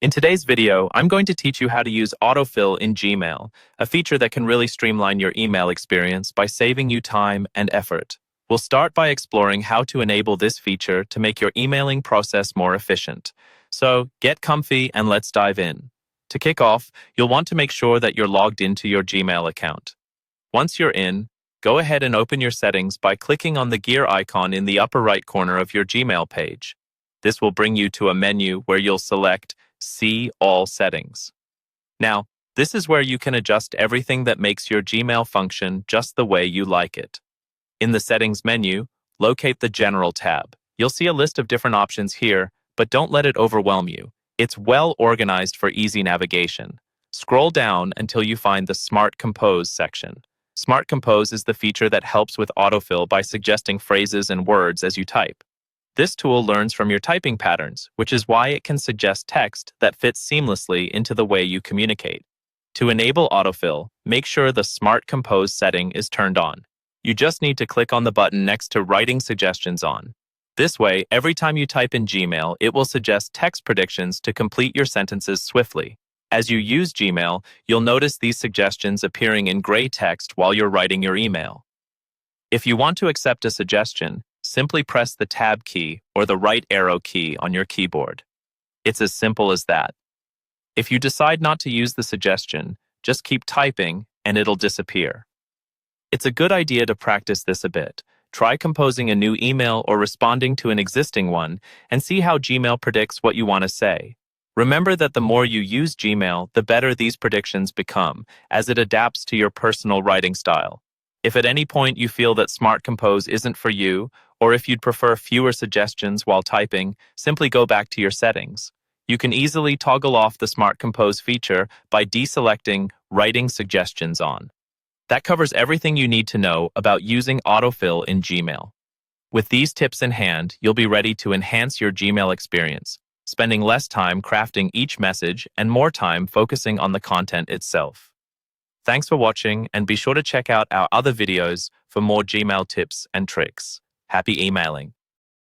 In today's video, I'm going to teach you how to use Autofill in Gmail, a feature that can really streamline your email experience by saving you time and effort. We'll start by exploring how to enable this feature to make your emailing process more efficient. So get comfy and let's dive in. To kick off, you'll want to make sure that you're logged into your Gmail account. Once you're in, go ahead and open your settings by clicking on the gear icon in the upper right corner of your Gmail page. This will bring you to a menu where you'll select See All Settings. Now, this is where you can adjust everything that makes your Gmail function just the way you like it. In the Settings menu, locate the General tab. You'll see a list of different options here, but don't let it overwhelm you. It's well organized for easy navigation. Scroll down until you find the Smart Compose section. Smart Compose is the feature that helps with autofill by suggesting phrases and words as you type. This tool learns from your typing patterns, which is why it can suggest text that fits seamlessly into the way you communicate. To enable autofill, make sure the Smart Compose setting is turned on. You just need to click on the button next to Writing Suggestions on. This way, every time you type in Gmail, it will suggest text predictions to complete your sentences swiftly. As you use Gmail, you'll notice these suggestions appearing in gray text while you're writing your email. If you want to accept a suggestion, simply press the Tab key or the right arrow key on your keyboard. It's as simple as that. If you decide not to use the suggestion, just keep typing and it'll disappear. It's a good idea to practice this a bit. Try composing a new email or responding to an existing one and see how Gmail predicts what you want to say. Remember that the more you use Gmail, the better these predictions become, as it adapts to your personal writing style. If at any point you feel that Smart Compose isn't for you, or if you'd prefer fewer suggestions while typing, simply go back to your settings. You can easily toggle off the Smart Compose feature by deselecting Writing Suggestions on. That covers everything you need to know about using autofill in Gmail. With these tips in hand, you'll be ready to enhance your Gmail experience, spending less time crafting each message and more time focusing on the content itself. Thanks for watching, and be sure to check out our other videos for more Gmail tips and tricks. Happy emailing!